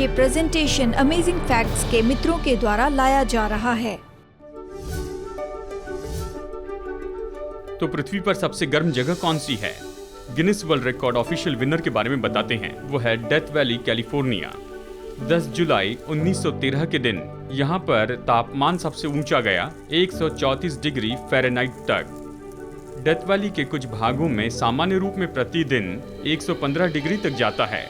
ये presentation amazing facts के मित्रों के द्वारा लाया जा रहा है। तो पृथ्वी पर सबसे गर्म जगह कौन सी है? Guinness world record official winner के बारे में बताते हैं। वो है डेथ वैली, कैलिफोर्निया। 10 जुलाई 1913 के दिन यहाँ पर तापमान सबसे ऊंचा गया 134 डिग्री फ़ारेनहाइट तक। डेथ वैली के कुछ भागों में सामान्य रूप में प्रतिदिन 115 डिग्री तक जाता है,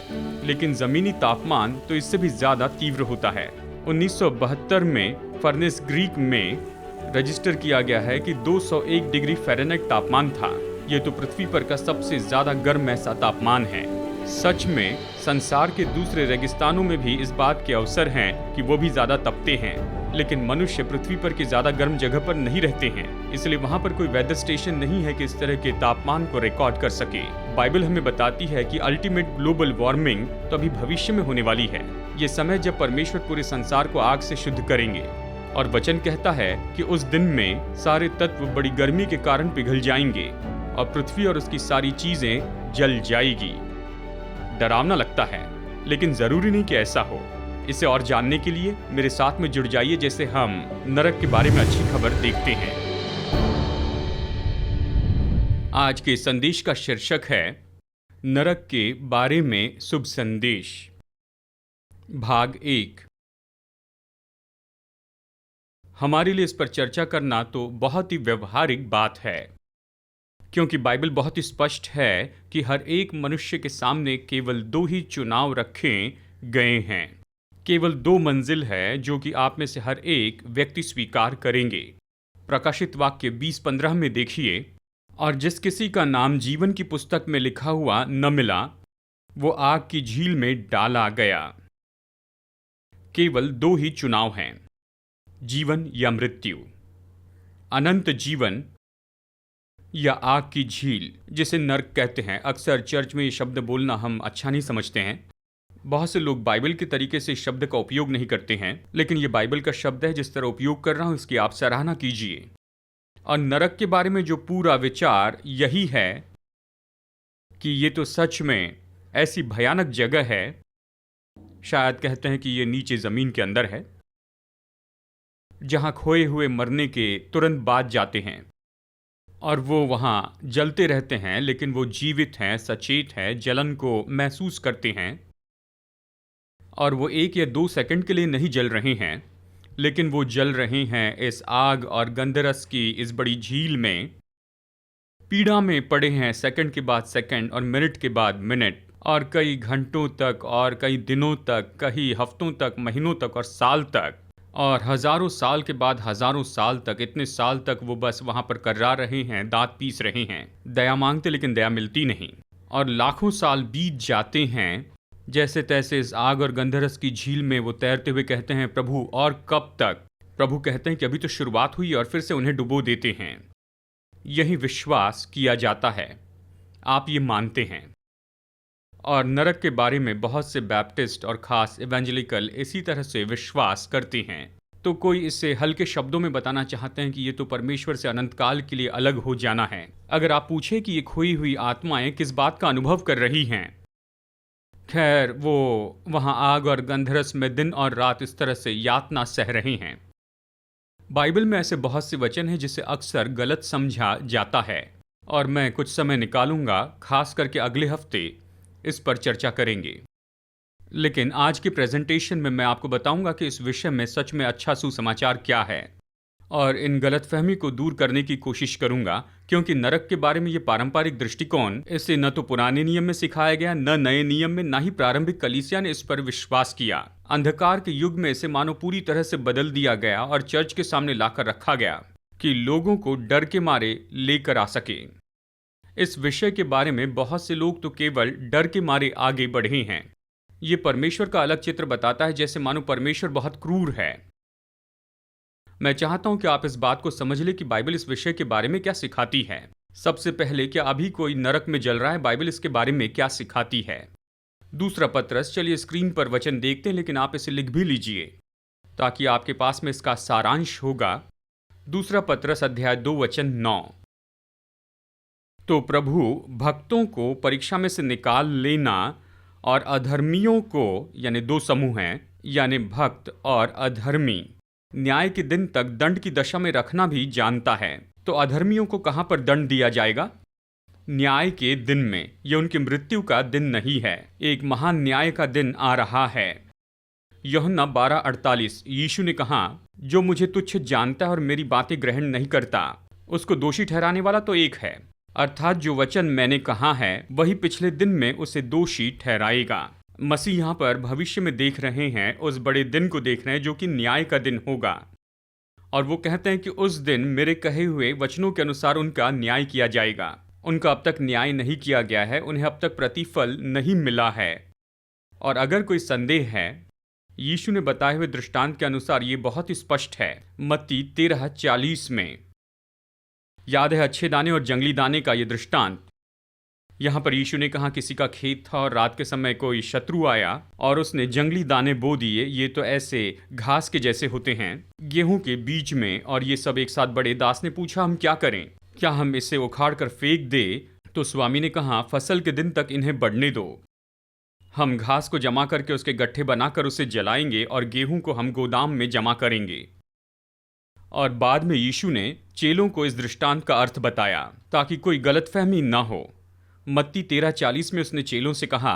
लेकिन जमीनी तापमान तो इससे भी ज्यादा तीव्र होता है। 1972 में फर्नेस ग्रीक में रजिस्टर किया गया है कि 201 डिग्री फ़ारेनहाइट तापमान था। ये तो पृथ्वी पर का सबसे ज्यादा गर्म ऐसा तापमान है। सच में संसार के दूसरे रेगिस्तानों में भी इस बात के अवसर हैं कि वो भी ज्यादा तपते हैं, लेकिन मनुष्य पृथ्वी पर की ज्यादा गर्म जगह पर नहीं रहते हैं, इसलिए वहाँ पर कोई वेदर स्टेशन नहीं है कि इस तरह के तापमान को रिकॉर्ड कर सके। बाइबल हमें बताती है कि अल्टीमेट ग्लोबल वार्मिंग तो अभी भविष्य में होने वाली है। ये समय जब परमेश्वर पूरे संसार को आग से शुद्ध करेंगे, और वचन कहता है कि उस दिन में सारे तत्व बड़ी गर्मी के कारण पिघल जाएंगे और पृथ्वी और उसकी सारी चीजें जल जाएगी। डरावना लगता है, लेकिन जरूरी नहीं कि ऐसा हो। इसे और जानने के लिए मेरे साथ में जुड़ जाइए, जैसे हम नरक के बारे में अच्छी खबर देखते हैं। आज के संदेश का शीर्षक है नरक के बारे में शुभ संदेश, भाग 1। हमारे लिए इस पर चर्चा करना तो बहुत ही व्यवहारिक बात है, क्योंकि बाइबल बहुत ही स्पष्ट है कि हर एक मनुष्य के सामने केवल 2 ही चुनाव रखे गए हैं। केवल 2 मंजिल है जो कि आप में से हर एक व्यक्ति स्वीकार करेंगे। प्रकाशित वाक्य 20:15 में देखिए, और जिस किसी का नाम जीवन की पुस्तक में लिखा हुआ न मिला, वो आग की झील में डाला गया। केवल 2 ही चुनाव हैं, जीवन या मृत्यु, अनंत जीवन या आग की झील, जिसे नर्क कहते हैं। अक्सर चर्च में ये शब्द बोलना हम अच्छा नहीं समझते हैं। बहुत से लोग बाइबल के तरीके से इस शब्द का उपयोग नहीं करते हैं, लेकिन ये बाइबल का शब्द है। जिस तरह उपयोग कर रहा हूं, इसकी आप सराहना कीजिए। और नरक के बारे में जो पूरा विचार यही है कि ये तो सच में ऐसी भयानक जगह है, शायद कहते हैं कि ये नीचे जमीन के अंदर है, जहां खोए हुए मरने के तुरंत बाद जाते हैं और वो वहां जलते रहते हैं, लेकिन वो जीवित हैं, सचेत हैं, जलन को महसूस करते हैं। और वो 1 या 2 सेकंड के लिए नहीं जल रहे हैं, लेकिन वो जल रहे हैं इस आग और गंधरस की इस बड़ी झील में। पीड़ा में पड़े हैं सेकंड के बाद सेकंड और मिनट के बाद मिनट, और कई घंटों तक और कई दिनों तक, कई हफ्तों तक, महीनों तक और साल तक, और हजारों साल के बाद हजारों साल तक, इतने साल तक वो बस वहां पर कर्रा रहे हैं, दांत पीस रहे हैं, दया मांगते, लेकिन दया मिलती नहीं। और लाखों साल बीत जाते हैं, जैसे तैसे इस आग और गंधरस की झील में वो तैरते हुए कहते हैं, प्रभु और कब तक? प्रभु कहते हैं कि अभी तो शुरुआत हुई, और फिर से उन्हें डुबो देते हैं। यही विश्वास किया जाता है, आप ये मानते हैं। और नरक के बारे में बहुत से बैप्टिस्ट और खास इवेंजेलिकल इसी तरह से विश्वास करते हैं। तो कोई इसे हल्के शब्दों में बताना चाहते हैं कि ये तो परमेश्वर से अनंत काल के लिए अलग हो जाना है। अगर आप पूछे कि ये खोई हुई आत्माएं किस बात का अनुभव कर रही हैं, खैर वो वहां आग और गंधरस में दिन और रात इस तरह से यातना सह रहे हैं। बाइबल में ऐसे बहुत से वचन हैं जिसे अक्सर गलत समझा जाता है, और मैं कुछ समय निकालूंगा, खास करके अगले हफ्ते इस पर चर्चा करेंगे। लेकिन आज की प्रेजेंटेशन में मैं आपको बताऊंगा कि इस विषय में सच में अच्छा सुसमाचार क्या है, और इन गलतफहमी को दूर करने की कोशिश करूंगा, क्योंकि नरक के बारे में ये पारंपरिक दृष्टिकोण, इसे न तो पुराने नियम में सिखाया गया, न नए नियम में, न ही प्रारंभिक कलीसिया ने इस पर विश्वास किया। अंधकार के युग में इसे मानो पूरी तरह से बदल दिया गया और चर्च के सामने लाकर रखा गया कि लोगों को डर के मारे लेकर आ सके। इस विषय के बारे में बहुत से लोग तो केवल डर के मारे आगे बढ़े हैं। ये परमेश्वर का अलग चित्र बताता है, जैसे मानो परमेश्वर बहुत क्रूर है। मैं चाहता हूं कि आप इस बात को समझ लें कि बाइबल इस विषय के बारे में क्या सिखाती है। सबसे पहले, क्या अभी कोई नरक में जल रहा है? बाइबल इसके बारे में क्या सिखाती है? दूसरा पत्रस, चलिए स्क्रीन पर वचन देखते हैं, लेकिन आप इसे लिख भी लीजिए ताकि आपके पास में इसका सारांश होगा। दूसरा पत्रस अध्याय 2 वचन 9। तो प्रभु भक्तों को परीक्षा में से निकाल लेना और अधर्मियों को, यानी दो समूह हैं, यानी भक्त और अधर्मी, न्याय के दिन तक दंड की दशा में रखना भी जानता है। तो अधर्मियों को कहां पर दंड दिया जाएगा? न्याय के दिन में। यह उनकी मृत्यु का दिन नहीं है, एक महान न्याय का दिन आ रहा है। यूहन्ना 12:48, यीशु ने कहा, जो मुझे तुच्छ जानता है और मेरी बातें ग्रहण नहीं करता, उसको दोषी ठहराने वाला तो एक है, अर्थात जो वचन मैंने कहा है वही पिछले दिन में उसे दोषी ठहराएगा। मसीह यहाँ पर भविष्य में देख रहे हैं, उस बड़े दिन को देख रहे हैं जो कि न्याय का दिन होगा। और वो कहते हैं कि उस दिन मेरे कहे हुए वचनों के अनुसार उनका न्याय किया जाएगा। उनका अब तक न्याय नहीं किया गया है, उन्हें अब तक प्रतिफल नहीं मिला है। और अगर कोई संदेह है, यीशु ने बताए हुए दृष्टांत के अनुसार ये बहुत ही स्पष्ट है। मत्ती 13:40 में याद है अच्छे दाने और जंगली दाने का ये दृष्टांत। यहाँ पर यीशु ने कहा किसी का खेत था और रात के समय कोई शत्रु आया और उसने जंगली दाने बो दिए। ये तो ऐसे घास के जैसे होते हैं गेहूं के बीच में, और ये सब एक साथ बड़े। दास ने पूछा, हम क्या करें? क्या हम इसे उखाड़ कर फेंक दे? तो स्वामी ने कहा, फसल के दिन तक इन्हें बढ़ने दो। हम घास को जमा करके उसके गट्ठे बनाकर उसे जलाएंगे और गेहूं को हम गोदाम में जमा करेंगे। और बाद में यीशु ने चेलों को इस दृष्टांत का अर्थ बताया ताकि कोई गलतफहमी न हो। मत्ती 13:40 में उसने चेलों से कहा,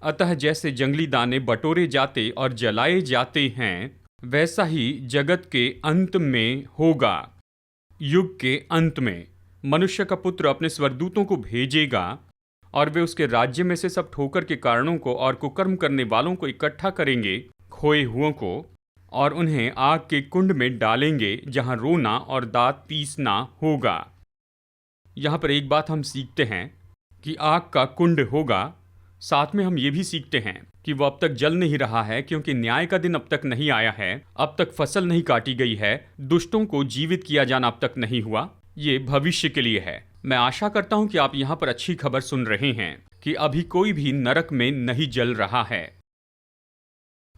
अतः जैसे जंगली दाने बटोरे जाते और जलाए जाते हैं, वैसा ही जगत के अंत में होगा। युग के अंत में मनुष्य का पुत्र अपने स्वर्गदूतों को भेजेगा और वे उसके राज्य में से सब ठोकर के कारणों को और कुकर्म करने वालों को इकट्ठा करेंगे, खोए हुओं को, और उन्हें आग के कुंड में डालेंगे जहां रोना और दांत पीसना होगा। यहाँ पर एक बात हम सीखते हैं कि आग का कुंड होगा। साथ में हम ये भी सीखते हैं कि वो अब तक जल नहीं रहा है, क्योंकि न्याय का दिन अब तक नहीं आया है। अब तक फसल नहीं काटी गई है, दुष्टों को जीवित किया जाना अब तक नहीं हुआ। ये भविष्य के लिए है। मैं आशा करता हूं कि आप यहाँ पर अच्छी खबर सुन रहे हैं कि अभी कोई भी नरक में नहीं जल रहा है।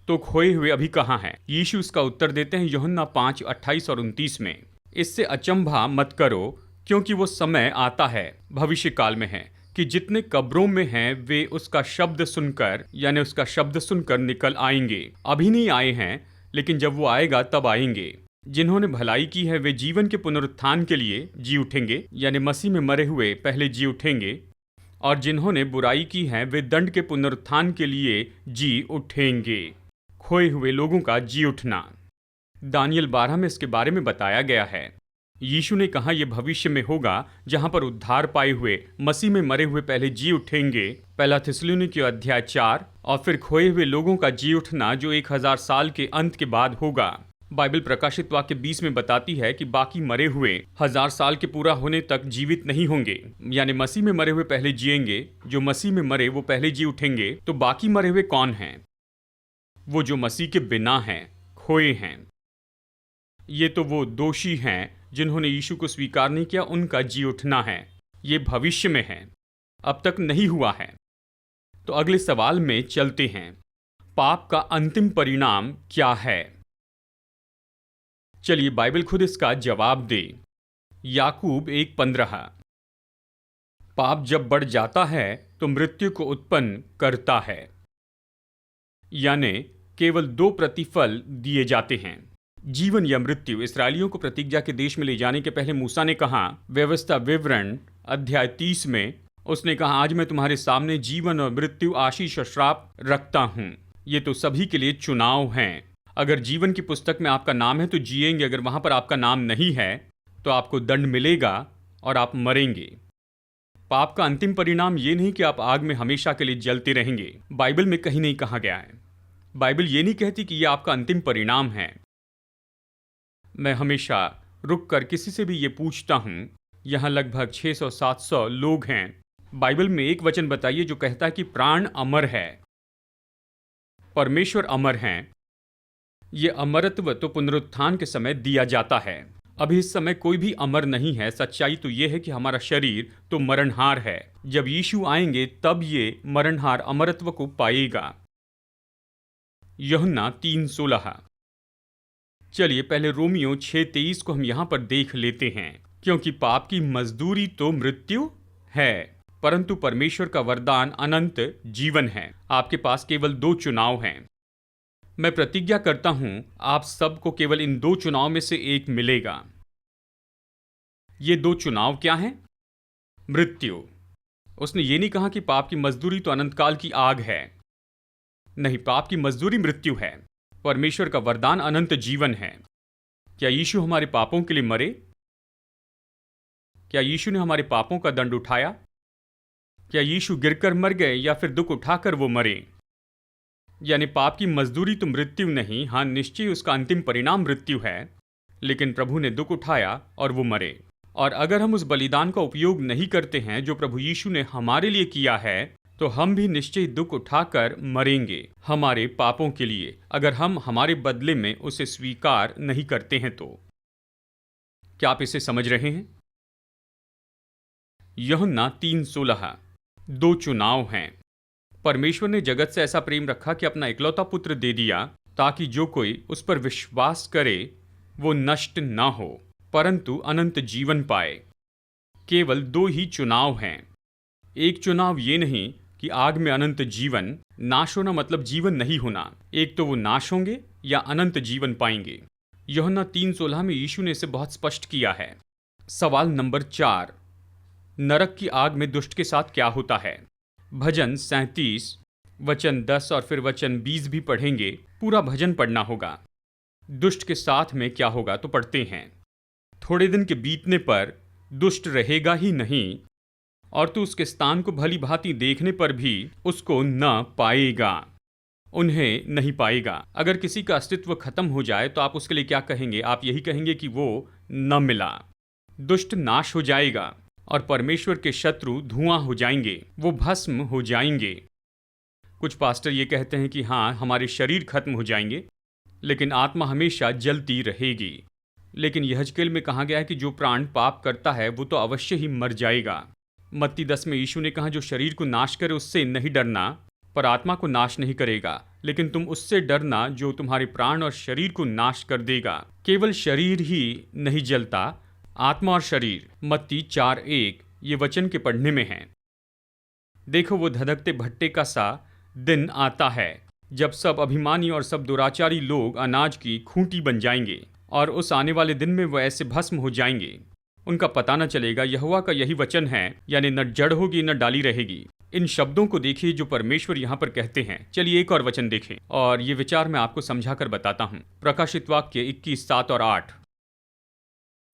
तो खोए हुए अभी कहाँ हैं? यीशु इसका उत्तर देते हैं यूहन्ना 5:28 और 29 में, इससे अचंभा मत करो, क्योंकि वो समय आता है, भविष्य काल में है, कि जितने कब्रों में हैं वे उसका शब्द सुनकर, यानी उसका शब्द सुनकर निकल आएंगे। अभी नहीं आए हैं, लेकिन जब वो आएगा तब आएंगे। जिन्होंने भलाई की है वे जीवन के पुनरुत्थान के लिए जी उठेंगे, यानी मसीह में मरे हुए पहले जी उठेंगे, और जिन्होंने बुराई की है वे दंड के पुनरुत्थान के लिए जी उठेंगे। खोए हुए लोगों का जी उठना दानियल 12 में इसके बारे में बताया गया है। यीशु ने कहा यह भविष्य में होगा, जहां पर उद्धार पाए हुए मसीह में मरे हुए पहले जी उठेंगे, पहला थिस्सलुनीकियों अध्याय 4, और फिर खोए हुए लोगों का जी उठना जो 1000 साल के अंत के बाद होगा। बाइबल प्रकाशित वाक्य 20 में बताती है कि बाकी मरे हुए 1000 साल के पूरा होने तक जीवित नहीं होंगे, यानी मसीह में मरे हुए पहले जिएंगे। जो मसीह में मरे वो पहले जी उठेंगे। तो बाकी मरे हुए कौन हैं? वो जो मसीह के बिना हैं, खोए हैं। ये तो वो दोषी हैं जिन्होंने यीशु को स्वीकार नहीं किया, उनका जी उठना है। ये भविष्य में है, अब तक नहीं हुआ है। तो अगले सवाल में चलते हैं, पाप का अंतिम परिणाम क्या है? चलिए बाइबल खुद इसका जवाब दे। याकूब 1:15, पाप जब बढ़ जाता है तो मृत्यु को उत्पन्न करता है, यानी केवल 2 प्रतिफल दिए जाते हैं, जीवन या मृत्यु। इसराइलियों को प्रतिज्ञा के देश में ले जाने के पहले मूसा ने कहा, व्यवस्था विवरण अध्याय 30 में, उसने कहा, आज मैं तुम्हारे सामने जीवन और मृत्यु, आशीष और श्राप रखता हूं। ये तो सभी के लिए चुनाव हैं। अगर जीवन की पुस्तक में आपका नाम है तो जिएंगे, अगर वहां पर आपका नाम नहीं है तो आपको दंड मिलेगा और आप मरेंगे। पाप का अंतिम परिणाम ये नहीं कि आप आग में हमेशा के लिए जलते रहेंगे। बाइबल में कहीं नहीं कहा गया है। बाइबल ये नहीं कहती कि यह आपका अंतिम परिणाम है। मैं हमेशा रुक कर किसी से भी ये पूछता हूं, यहां लगभग 600-700 लोग हैं, बाइबल में एक वचन बताइए जो कहता है कि प्राण अमर है, परमेश्वर अमर हैं। ये अमरत्व तो पुनरुत्थान के समय दिया जाता है। अभी इस समय कोई भी अमर नहीं है। सच्चाई तो यह है कि हमारा शरीर तो मरणहार है। जब यीशु आएंगे तब ये मरणहार अमरत्व को पाएगा। यूहन्ना 3:16। चलिए पहले रोमियो 6:23 को हम यहां पर देख लेते हैं, क्योंकि पाप की मजदूरी तो मृत्यु है, परंतु परमेश्वर का वरदान अनंत जीवन है। आपके पास केवल 2 चुनाव हैं। मैं प्रतिज्ञा करता हूं आप सबको केवल इन 2 चुनाव में से एक मिलेगा। ये 2 चुनाव क्या हैं? मृत्यु। उसने ये नहीं कहा कि पाप की मजदूरी तो अनंतकाल की आग है। नहीं, पाप की मजदूरी मृत्यु है। परमेश्वर का वरदान अनंत जीवन है। क्या यीशु हमारे पापों के लिए मरे? क्या यीशु ने हमारे पापों का दंड उठाया? क्या यीशु गिरकर मर गए या फिर दुख उठाकर वो मरे? यानी पाप की मजदूरी तो मृत्यु नहीं, हां निश्चय उसका अंतिम परिणाम मृत्यु है, लेकिन प्रभु ने दुख उठाया और वो मरे। और अगर हम उस बलिदान का उपयोग नहीं करते हैं जो प्रभु यीशु ने हमारे लिए किया है, तो हम भी निश्चय दुख उठाकर मरेंगे हमारे पापों के लिए, अगर हम हमारे बदले में उसे स्वीकार नहीं करते हैं तो। क्या आप इसे समझ रहे हैं? यूहन्ना 3:16 2 चुनाव हैं। परमेश्वर ने जगत से ऐसा प्रेम रखा कि अपना इकलौता पुत्र दे दिया, ताकि जो कोई उस पर विश्वास करे वो नष्ट ना हो परंतु अनंत जीवन पाए। केवल 2 ही चुनाव हैं। एक चुनाव ये नहीं कि आग में अनंत जीवन, नाश होना मतलब जीवन नहीं होना। एक तो वो नाश होंगे या अनंत जीवन पाएंगे। यूहन्ना 3:16 में यीशु ने इसे बहुत स्पष्ट किया है। सवाल नंबर 4, नरक की आग में दुष्ट के साथ क्या होता है? भजन 37 वचन 10 और फिर वचन 20 भी पढ़ेंगे। पूरा भजन पढ़ना होगा। दुष्ट के साथ में क्या होगा तो पढ़ते हैं। थोड़े दिन के बीतने पर दुष्ट रहेगा ही नहीं, और तू उसके स्थान को भली भांति देखने पर भी उसको न पाएगा, उन्हें नहीं पाएगा। अगर किसी का अस्तित्व खत्म हो जाए तो आप उसके लिए क्या कहेंगे? आप यही कहेंगे कि वो न मिला। दुष्ट नाश हो जाएगा और परमेश्वर के शत्रु धुआं हो जाएंगे, वो भस्म हो जाएंगे। कुछ पास्टर ये कहते हैं कि हाँ, हमारे शरीर खत्म हो जाएंगे लेकिन आत्मा हमेशा जलती रहेगी। लेकिन यहजकेल में कहा गया है कि जो प्राण पाप करता है वो तो अवश्य ही मर जाएगा। मत्ती 10 में यीशु ने कहा जो शरीर को नाश करे उससे नहीं डरना, पर आत्मा को नाश नहीं करेगा, लेकिन तुम उससे डरना जो तुम्हारे प्राण और शरीर को नाश कर देगा। केवल शरीर ही नहीं जलता, आत्मा और शरीर। मत्ती 4:1 ये वचन के पढ़ने में है। देखो वो धधकते भट्टे का सा दिन आता है जब सब अभिमानी और सब दुराचारी लोग अनाज की खूंटी बन जाएंगे, और उस आने वाले दिन में वो ऐसे भस्म हो जाएंगे उनका पता न चलेगा। यहोवा का यही वचन है, यानी न जड़ होगी न डाली रहेगी। इन शब्दों को देखिए जो परमेश्वर यहाँ पर कहते हैं। चलिए एक और वचन देखें और ये विचार मैं आपको समझाकर बताता हूँ। प्रकाशित वाक्य 21:7 और 8।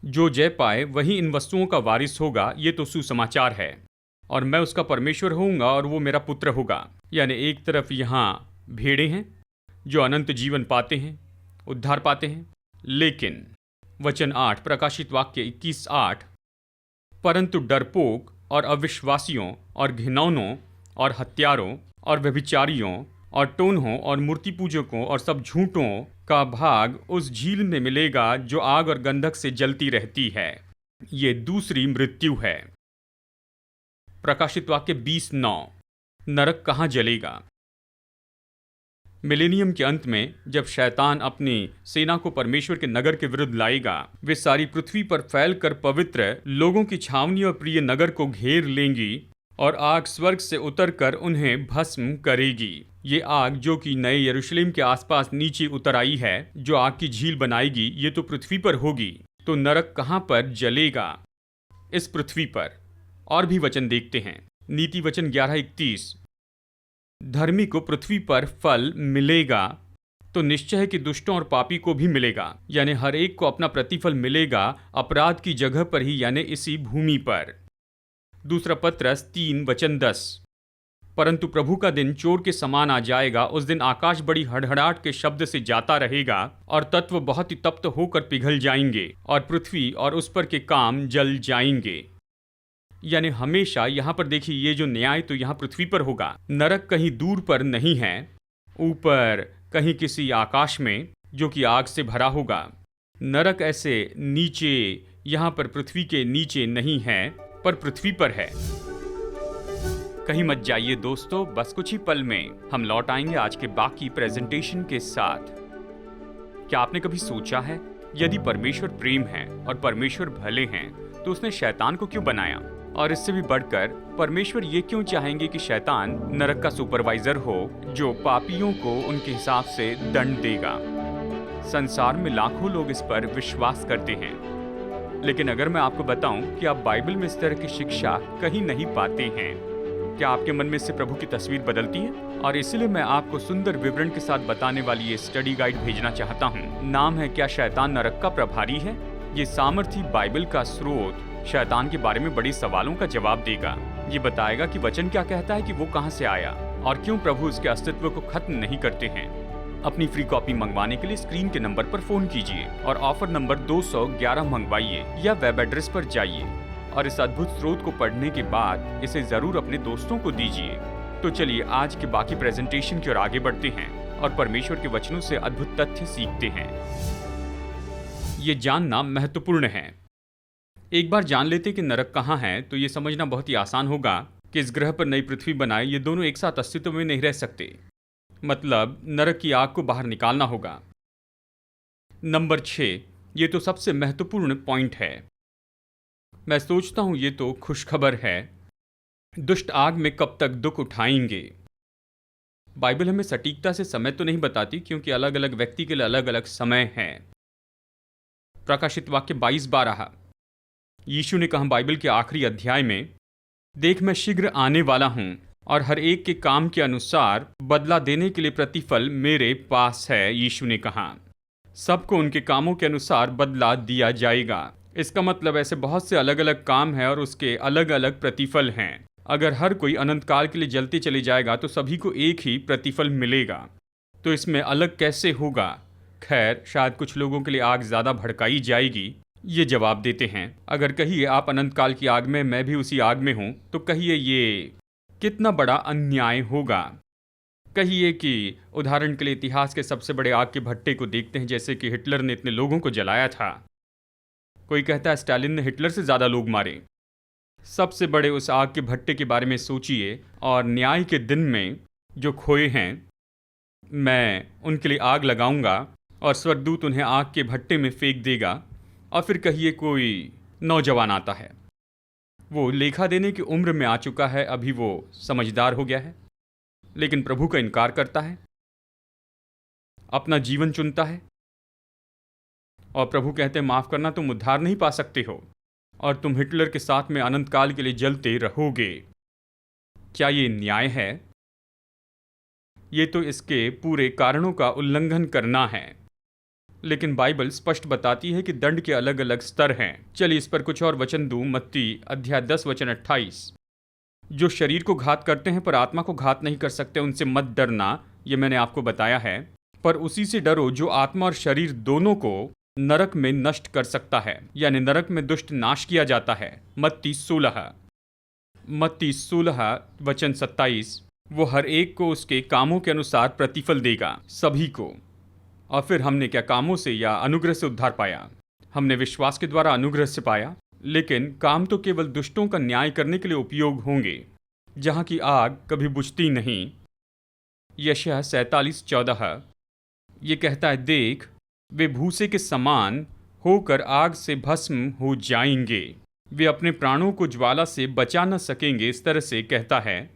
जो जय पाए वही इन वस्तुओं का वारिस होगा, ये तो सुसमाचार है। और मैं उसका परमेश्वर होऊंगा और वो मेरा पुत्र होगा। यानी एक तरफ यहाँ भेड़ें हैं जो अनंत जीवन पाते हैं, उद्धार पाते हैं, लेकिन वचन 8 प्रकाशित वाक्य 21:8, परंतु डरपोक और अविश्वासियों और घिनौनों और हत्यारों और व्यभिचारियों और टोन्हों और मूर्ति पूजकों और सब झूठों का भाग उस झील में मिलेगा जो आग और गंधक से जलती रहती है। ये दूसरी मृत्यु है। प्रकाशित वाक्य 20:9 नरक कहाँ जलेगा? मिलेनियम के अंत में जब शैतान अपनी सेना को परमेश्वर के नगर के विरुद्ध लाएगा, वे सारी पृथ्वी पर फैलकर पवित्र लोगों की छावनी और प्रिय नगर को घेर लेंगी और आग स्वर्ग से उतरकर उन्हें भस्म करेगी। ये आग जो कि नए यरूशलेम के आसपास नीचे उतर आई है, जो आग की झील बनाएगी, ये तो पृथ्वी पर होगी। तो नरक कहाँ पर जलेगा? इस पृथ्वी पर। और भी वचन देखते हैं। नीति वचन 11:31, धर्मी को पृथ्वी पर फल मिलेगा, तो निश्चय है कि दुष्टों और पापी को भी मिलेगा। यानी हर एक को अपना प्रतिफल मिलेगा अपराध की जगह पर ही, यानी इसी भूमि पर। दूसरा पत्रस 3 वचन 10, परंतु प्रभु का दिन चोर के समान आ जाएगा। उस दिन आकाश बड़ी हड़हड़ाहट के शब्द से जाता रहेगा और तत्व बहुत ही तप्त होकर पिघल जाएंगे और पृथ्वी और उस पर के काम जल जाएंगे। यानी हमेशा यहाँ पर देखिए, ये जो न्याय तो यहाँ पृथ्वी पर होगा। नरक कहीं दूर पर नहीं है, ऊपर कहीं किसी आकाश में जो कि आग से भरा होगा। नरक ऐसे नीचे यहाँ पर पृथ्वी के नीचे नहीं है, पर पृथ्वी पर है। कहीं मत जाइए दोस्तों, बस कुछ ही पल में हम लौट आएंगे आज के बाकी प्रेजेंटेशन के साथ। क्या आपने कभी सोचा है, यदि परमेश्वर प्रेम है और परमेश्वर भले हैं, तो उसने शैतान को क्यों बनाया? और इससे भी बढ़कर परमेश्वर ये क्यों चाहेंगे कि शैतान नरक का सुपरवाइजर हो जो पापियों को उनके हिसाब से दंड देगा। संसार में लाखों लोग इस पर विश्वास करते हैं, लेकिन अगर मैं आपको बताऊं कि आप बाइबल में इस तरह की शिक्षा कहीं नहीं पाते हैं, क्या आपके मन में से प्रभु की तस्वीर बदलती है? और इसलिए मैं आपको सुंदर विवरण के साथ बताने वाली ये स्टडी गाइड भेजना चाहता हूँ। नाम है क्या शैतान नरक का प्रभारी है? ये सामर्थी बाइबल का स्रोत शैतान के बारे में बड़े सवालों का जवाब देगा। ये बताएगा कि वचन क्या कहता है, कि वो कहाँ से आया और क्यों प्रभु उसके अस्तित्व को खत्म नहीं करते हैं। अपनी फ्री कॉपी मंगवाने के लिए स्क्रीन के नंबर पर फोन कीजिए और ऑफर नंबर 211 मंगवाइए या वेब एड्रेस पर जाइए और इस अद्भुत स्रोत को पढ़ने के बाद इसे जरूर अपने दोस्तों को दीजिए। तो चलिए आज के बाकी प्रेजेंटेशन की ओर आगे बढ़ते हैं और परमेश्वर के वचनों से अद्भुत तथ्य सीखते हैं। ये जानना महत्वपूर्ण है। एक बार जान लेते कि नरक कहाँ है तो ये समझना बहुत ही आसान होगा कि इस ग्रह पर नई पृथ्वी बनाए ये दोनों एक साथ अस्तित्व में नहीं रह सकते। मतलब नरक की आग को बाहर निकालना होगा। नंबर 6, ये तो सबसे महत्वपूर्ण पॉइंट है। मैं सोचता हूं ये तो खुशखबर है। दुष्ट आग में कब तक दुख उठाएंगे? बाइबल हमें सटीकता से समय तो नहीं बताती क्योंकि अलग अलग व्यक्ति के लिए अलग अलग समय है। प्रकाशित वाक्य 22:12 यीशु ने कहा बाइबल के आखिरी अध्याय में, देख मैं शीघ्र आने वाला हूं और हर एक के काम के अनुसार बदला देने के लिए प्रतिफल मेरे पास है। यीशु ने कहा सबको उनके कामों के अनुसार बदला दिया जाएगा। इसका मतलब ऐसे बहुत से अलग अलग काम हैं और उसके अलग अलग प्रतिफल हैं। अगर हर कोई अनंत काल के लिए जलते चले जाएगा तो सभी को एक ही प्रतिफल मिलेगा, तो इसमें अलग कैसे होगा? खैर, शायद कुछ लोगों के लिए आग ज़्यादा भड़काई जाएगी। ये जवाब देते हैं, अगर कहिए आप अनंत काल की आग में, मैं भी उसी आग में हूँ, तो कहिए ये कितना बड़ा अन्याय होगा। कहिए कि उदाहरण के लिए इतिहास के सबसे बड़े आग के भट्टे को देखते हैं, जैसे कि हिटलर ने इतने लोगों को जलाया था। कोई कहता है स्टालिन ने हिटलर से ज़्यादा लोग मारे। सबसे बड़े उस आग के भट्टे के बारे में सोचिए और न्याय के दिन में जो खोए हैं, मैं उनके लिए आग लगाऊंगा और स्वर्गदूत उन्हें आग के भट्टे में फेंक देगा। और फिर कहिए कोई नौजवान आता है, वो लेखा देने की उम्र में आ चुका है, अभी वो समझदार हो गया है, लेकिन प्रभु का इनकार करता है, अपना जीवन चुनता है और प्रभु कहते हैं माफ़ करना, तुम उद्धार नहीं पा सकते हो और तुम हिटलर के साथ में अनंत काल के लिए जलते रहोगे। क्या ये न्याय है? ये तो इसके पूरे कारणों का उल्लंघन करना है। लेकिन बाइबल स्पष्ट बताती है कि दंड के अलग अलग स्तर हैं। चलिए इस पर कुछ और वचन दूं। मत्ती अध्याय 10 वचन 28, जो शरीर को घात करते हैं पर आत्मा को घात नहीं कर सकते, उनसे मत डरना, ये मैंने आपको बताया है। पर उसी से डरो जो आत्मा और शरीर दोनों को नरक में नष्ट कर सकता है, यानी नरक में दुष्ट नाश किया जाता है। मत्ती 16 वचन 27, वो हर एक को उसके कामों के अनुसार प्रतिफल देगा, सभी को। और फिर हमने क्या कामों से या अनुग्रह से उद्धार पाया? हमने विश्वास के द्वारा अनुग्रह से पाया, लेकिन काम तो केवल दुष्टों का न्याय करने के लिए उपयोग होंगे, जहाँ की आग कभी बुझती नहीं। यशायाह 47:14 ये कहता है, देख वे भूसे के समान होकर आग से भस्म हो जाएंगे, वे अपने प्राणों को ज्वाला से बचा न सकेंगे। इस तरह से कहता है,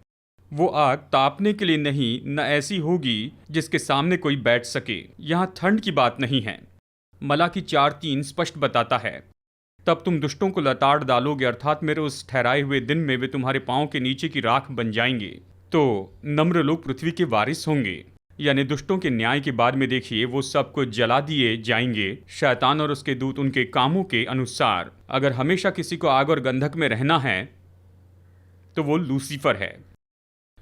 वो आग तापने के लिए नहीं, न ऐसी होगी जिसके सामने कोई बैठ सके। यहाँ ठंड की बात नहीं है। मलाकी 4:3 स्पष्ट बताता है, तब तुम दुष्टों को लताड़ डालोगे, अर्थात मेरे उस ठहराए हुए दिन में वे तुम्हारे पांव के नीचे की राख बन जाएंगे। तो नम्र लोग पृथ्वी के वारिस होंगे, यानी दुष्टों के न्याय के बाद में देखिए वो सब कुछ जला दिए जाएंगे, शैतान और उसके दूत उनके कामों के अनुसार। अगर हमेशा किसी को आग और गंधक में रहना है तो वो लूसीफर है।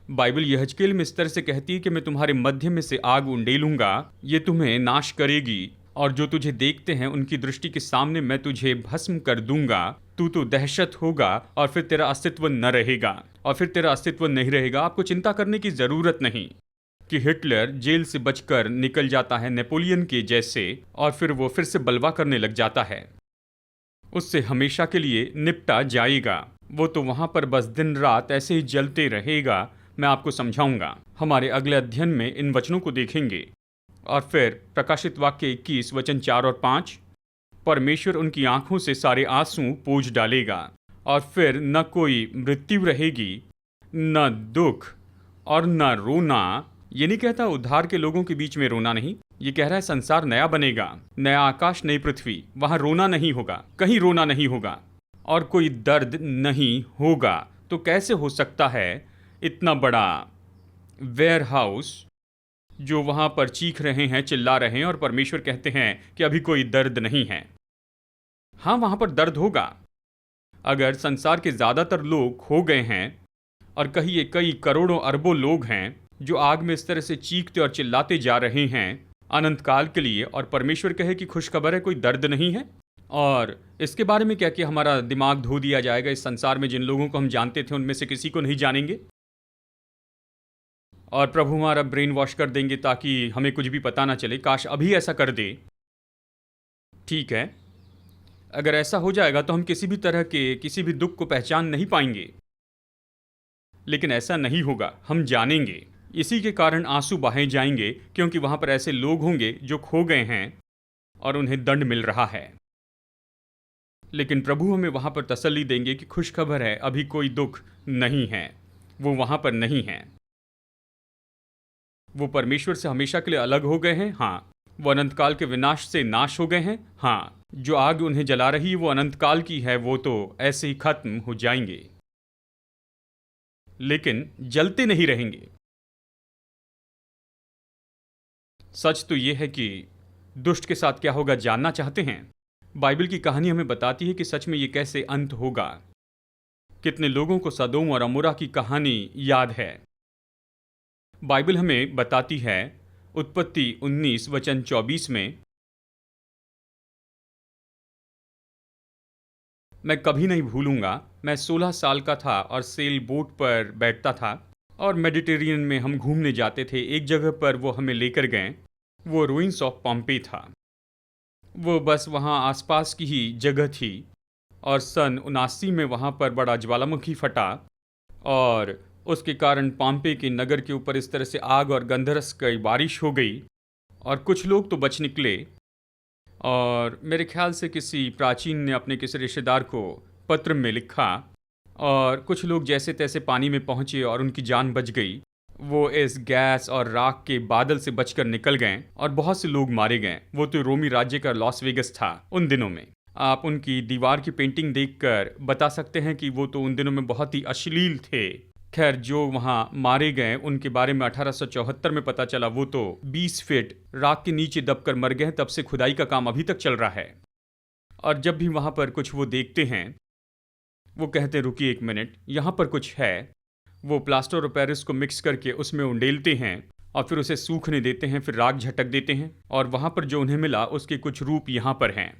बाइबल यहेजकेल में इस तरह से कहती है कि मैं तुम्हारे मध्य में से आग उंडेलूंगा, ये तुम्हें नाश करेगी, और जो तुझे देखते हैं उनकी दृष्टि के सामने मैं तुझे भस्म कर दूंगा। तू तो दहशत होगा और फिर तेरा अस्तित्व न रहेगा, और फिर तेरा अस्तित्व नहीं रहेगा। आपको चिंता करने की जरूरत नहीं कि हिटलर जेल से बचकर निकल जाता है नेपोलियन के जैसे, और फिर वो फिर से बलवा करने लग जाता है, उससे हमेशा के लिए निपटा जाएगा। वो तो वहां पर बस दिन रात ऐसे ही जलते रहेगा। मैं आपको समझाऊंगा। हमारे अगले अध्ययन में इन वचनों को देखेंगे। और फिर प्रकाशित वाक्य 21 वचन 4 और 5, परमेश्वर उनकी आंखों से सारे आंसू पोंछ डालेगा और फिर न कोई मृत्यु रहेगी, न दुख और न रोना। ये नहीं कहता उद्धार के लोगों के बीच में रोना नहीं, ये कह रहा है संसार नया बनेगा, नया आकाश, नई पृथ्वी, वहां रोना नहीं होगा, कहीं रोना नहीं होगा और कोई दर्द नहीं होगा। तो कैसे हो सकता है इतना बड़ा वेयर हाउस जो वहां पर चीख रहे हैं, चिल्ला रहे हैं और परमेश्वर कहते हैं कि अभी कोई दर्द नहीं है। हाँ, वहां पर दर्द होगा। अगर संसार के ज्यादातर लोग खो गए हैं और कहीं कई करोड़ों अरबों लोग हैं जो आग में इस तरह से चीखते और चिल्लाते जा रहे हैं अनंत काल के लिए, और परमेश्वर कहे कि खुशखबर है, कोई दर्द नहीं है, और इसके बारे में क्या कि हमारा दिमाग धो दिया जाएगा, इस संसार में जिन लोगों को हम जानते थे उनमें से किसी को नहीं जानेंगे, और प्रभु हमारा ब्रेन वॉश कर देंगे ताकि हमें कुछ भी पता ना चले। काश अभी ऐसा कर दे। ठीक है, अगर ऐसा हो जाएगा तो हम किसी भी तरह के किसी भी दुख को पहचान नहीं पाएंगे, लेकिन ऐसा नहीं होगा, हम जानेंगे। इसी के कारण आंसू बहाए जाएंगे, क्योंकि वहां पर ऐसे लोग होंगे जो खो गए हैं और उन्हें दंड मिल रहा है। लेकिन प्रभु हमें वहां पर तसल्ली देंगे कि खुशखबर है, अभी कोई दुख नहीं है, वो वहां पर नहीं है। वो परमेश्वर से हमेशा के लिए अलग हो गए हैं, हाँ। वो अनंत काल के विनाश से नाश हो गए हैं, हाँ। जो आग उन्हें जला रही है वो अनंत काल की है, वो तो ऐसे ही खत्म हो जाएंगे, लेकिन जलते नहीं रहेंगे। सच तो ये है कि दुष्ट के साथ क्या होगा जानना चाहते हैं? बाइबल की कहानी हमें बताती है कि सच में ये कैसे अंत होगा। कितने लोगों को सदोम और अमोरा की कहानी याद है? बाइबल हमें बताती है उत्पत्ति 19 वचन 24 में, मैं कभी नहीं भूलूंगा, मैं 16 साल का था और सेल बोट पर बैठता था और मेडिटेरियन में हम घूमने जाते थे। एक जगह पर वो हमें लेकर गए, वो रूइंस ऑफ पॉम्पे था। वो बस वहाँ आसपास की ही जगह थी और सन 79 में वहाँ पर बड़ा ज्वालामुखी फटा और उसके कारण पॉम्पे के नगर के ऊपर इस तरह से आग और गंधरस की बारिश हो गई और कुछ लोग तो बच निकले। और मेरे ख्याल से किसी प्राचीन ने अपने किसी रिश्तेदार को पत्र में लिखा और कुछ लोग जैसे तैसे पानी में पहुंचे और उनकी जान बच गई। वो इस गैस और राख के बादल से बचकर निकल गए और बहुत से लोग मारे गए। वो तो रोमी राज्य का लॉस वेगस था उन दिनों में। आप उनकी दीवार की पेंटिंग देखकर बता सकते हैं कि वो तो उन दिनों में बहुत ही अश्लील थे। खैर, जो वहाँ मारे गए उनके बारे में 1874 में पता चला, वो तो 20 फीट राख के नीचे दबकर मर गए। तब से खुदाई का काम अभी तक चल रहा है। और जब भी वहाँ पर कुछ वो देखते हैं, वो कहते रुकिए एक मिनट, यहाँ पर कुछ है। वो प्लास्टर ऑफ पेरिस को मिक्स करके उसमें उंडेलते हैं और फिर उसे सूखने देते हैं, फिर राख झटक देते हैं और वहाँ पर जो उन्हें मिला उसके कुछ रूप यहाँ पर हैं।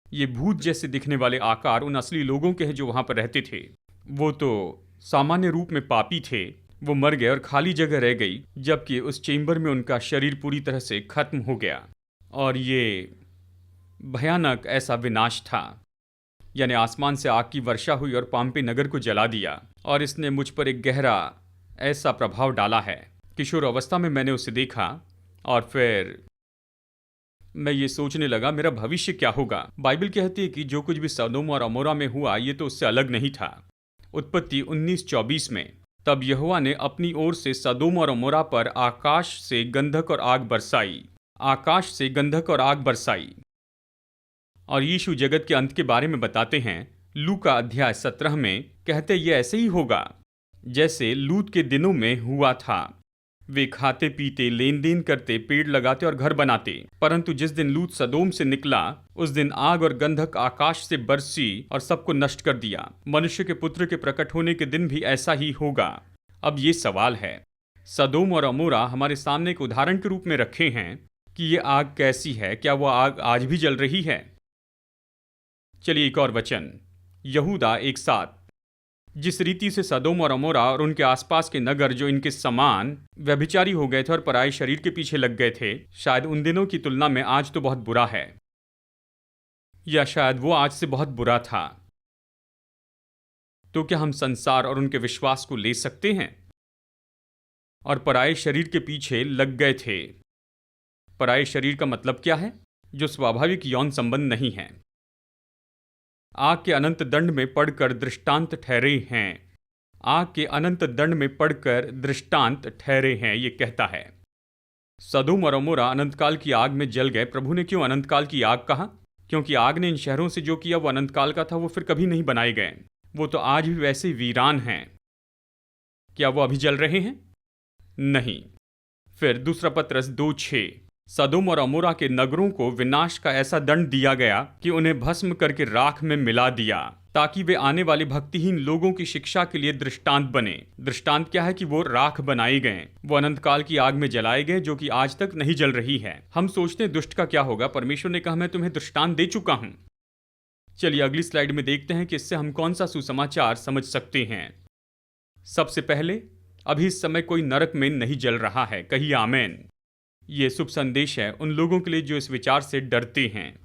ये भूत जैसे दिखने वाले आकार उन असली लोगों के हैं जो वहाँ पर रहते थे। वो तो सामान्य रूप में पापी थे, वो मर गए और खाली जगह रह गई, जबकि उस चेंबर में उनका शरीर पूरी तरह से खत्म हो गया। और ये भयानक ऐसा विनाश था, यानी आसमान से आग की वर्षा हुई और पॉम्पे नगर को जला दिया। और इसने मुझ पर एक गहरा ऐसा प्रभाव डाला है। किशोर अवस्था में मैंने उसे देखा और फिर मैं ये सोचने लगा मेरा भविष्य क्या होगा। बाइबल कहती है कि जो कुछ भी सदोम और अमोरा में हुआ ये तो उससे अलग नहीं था। उत्पत्ति 19:24 में, तब यहोवा ने अपनी ओर से सदोम और अमोरा पर आकाश से गंधक और आग बरसाई। आकाश से गंधक और आग बरसाई। और यीशु जगत के अंत के बारे में बताते हैं। लूका अध्याय 17 में कहते ये ऐसे ही होगा जैसे लूत के दिनों में हुआ था। वे खाते पीते, लेन देन करते, पेड़ लगाते और घर बनाते। परंतु जिस दिन लूत सदोम से निकला उस दिन आग और गंधक आकाश से बरसी और सबको नष्ट कर दिया। मनुष्य के पुत्र के प्रकट होने के दिन भी ऐसा ही होगा। अब ये सवाल है, सदोम और अमोरा हमारे सामने एक उदाहरण के रूप में रखे हैं कि ये आग कैसी है। क्या वो आग आज भी जल रही है? चलिए एक और वचन, यहूदा 1:7। जिस रीति से सदोम और अमोरा और उनके आसपास के नगर जो इनके समान व्यभिचारी हो गए थे और पराये शरीर के पीछे लग गए थे, शायद उन दिनों की तुलना में आज तो बहुत बुरा है, या शायद वो आज से बहुत बुरा था। तो क्या हम संसार और उनके विश्वास को ले सकते हैं? और पराये शरीर के पीछे लग गए थे। पराये शरीर का मतलब क्या है? जो स्वाभाविक यौन संबंध नहीं है। आग के अनंत दंड में पड़कर दृष्टांत ठहरे हैं। आग के अनंत दंड में पड़कर दृष्टांत ठहरे हैं, ये कहता है। सदोम और अमोरा अनंतकाल की आग में जल गए। प्रभु ने क्यों अनंतकाल की आग कहा? क्योंकि आग ने इन शहरों से जो किया वो अनंतकाल का था, वो फिर कभी नहीं बनाए गए। वो तो आज भी वैसे वीरान हैं। क्या वो अभी जल रहे हैं? नहीं। फिर दूसरा पत्रस 2:6, सदोम और अमोरा के नगरों को विनाश का ऐसा दंड दिया गया कि उन्हें भस्म करके राख में मिला दिया, ताकि वे आने वाले भक्तिहीन लोगों की शिक्षा के लिए दृष्टांत बने। दृष्टांत क्या है? कि वो राख बनाए गए, वो अनंतकाल की आग में जलाए गए, जो कि आज तक नहीं जल रही है। हम सोचते हैं दुष्ट का क्या होगा? परमेश्वर ने कहा मैं तुम्हें दृष्टांत दे चुका हूं। चलिए अगली स्लाइड में देखते हैं कि इससे हम कौन सा सुसमाचार समझ सकते हैं। सबसे पहले, अभी इस समय कोई नरक में नहीं जल रहा है। कहिए आमेन। ये शुभ संदेश है उन लोगों के लिए जो इस विचार से डरते हैं।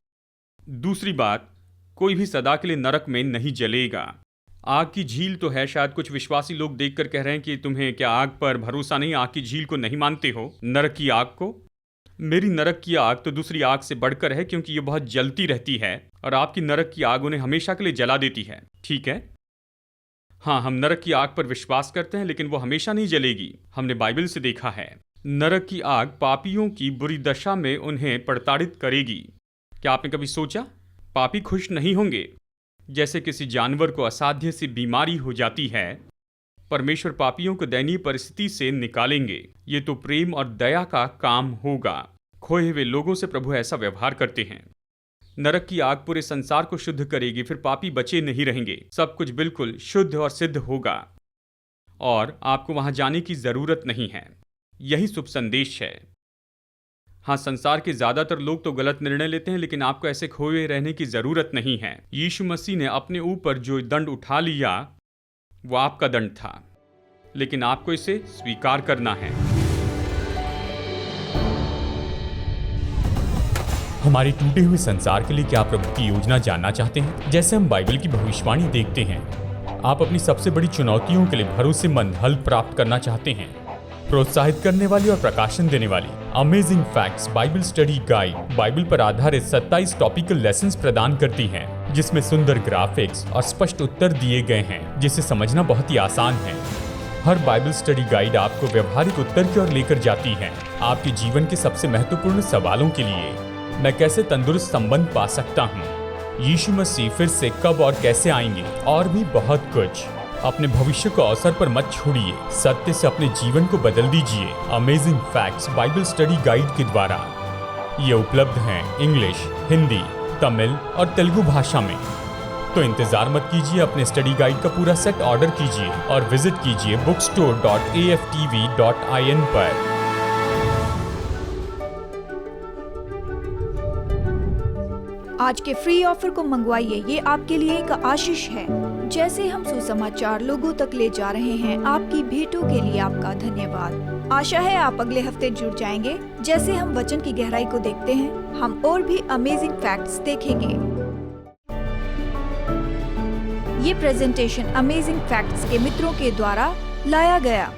दूसरी बात, कोई भी सदा के लिए नरक में नहीं जलेगा। आग की झील तो है, शायद कुछ विश्वासी लोग देखकर कह रहे हैं कि तुम्हें क्या आग पर भरोसा नहीं, आग की झील को नहीं मानते हो, नरक की आग को? मेरी नरक की आग तो दूसरी आग से बढ़कर है, क्योंकि ये बहुत जलती रहती है और आपकी नरक की आग उन्हें हमेशा के लिए जला देती है। ठीक है, हाँ, हम नरक की आग पर विश्वास करते हैं, लेकिन वो हमेशा नहीं जलेगी। हमने बाइबल से देखा है। नरक की आग पापियों की बुरी दशा में उन्हें प्रताड़ित करेगी। क्या आपने कभी सोचा? पापी खुश नहीं होंगे। जैसे किसी जानवर को असाध्य सी बीमारी हो जाती है, परमेश्वर पापियों को दयनीय परिस्थिति से निकालेंगे। ये तो प्रेम और दया का काम होगा। खोए हुए लोगों से प्रभु ऐसा व्यवहार करते हैं। नरक की आग पूरे संसार को शुद्ध करेगी, फिर पापी बचे नहीं रहेंगे। सब कुछ बिल्कुल शुद्ध और सिद्ध होगा और आपको वहां जाने की जरूरत नहीं है। यही शुभ संदेश है। हाँ, संसार के ज्यादातर लोग तो गलत निर्णय लेते हैं, लेकिन आपको ऐसे खोए रहने की जरूरत नहीं है। यीशु मसीह ने अपने ऊपर जो दंड उठा लिया वो आपका दंड था, लेकिन आपको इसे स्वीकार करना है। हमारे टूटे हुए संसार के लिए क्या आप प्रभु की योजना जानना चाहते हैं? जैसे हम बाइबल की भविष्यवाणी देखते हैं, आप अपनी सबसे बड़ी चुनौतियों के लिए भरोसेमंद हल प्राप्त करना चाहते हैं। प्रोत्साहित करने वाली और प्रकाशन देने वाली amazing facts Bible study guide Bible पर आधारित 27 टॉपिकल लेसन्स प्रदान करती है, जिसमें सुंदर ग्राफिक्स और स्पष्ट उत्तर दिए गए हैं, जिसे समझना बहुत ही आसान है। हर बाइबल स्टडी गाइड आपको व्यवहारिक उत्तर की ओर लेकर जाती है, आपके जीवन के सबसे महत्वपूर्ण सवालों के लिए। मैं कैसे तंदुरुस्त संबंध पा सकता हूँ? यीशु मसीह फिर से कब और कैसे आएंगे? और भी बहुत कुछ। अपने भविष्य को अवसर पर मत छोड़िए, सत्य से अपने जीवन को बदल दीजिए। Amazing facts Bible study guide के द्वारा ये उपलब्ध हैं इंग्लिश, हिंदी, तमिल और तेलुगु भाषा में। तो इंतजार मत कीजिए, अपने स्टडी गाइड का पूरा सेट ऑर्डर कीजिए और विजिट कीजिए bookstore.aftv.in पर। आज के फ्री ऑफर को मंगवाइए, ये आपके लिए एक आशीष है। जैसे हम सुसमाचार लोगों तक ले जा रहे हैं, आपकी भेंटों के लिए आपका धन्यवाद। आशा है आप अगले हफ्ते जुड़ जाएंगे। जैसे हम वचन की गहराई को देखते हैं, हम और भी अमेजिंग फैक्ट्स देखेंगे। ये प्रेजेंटेशन अमेजिंग फैक्ट्स के मित्रों के द्वारा लाया गया।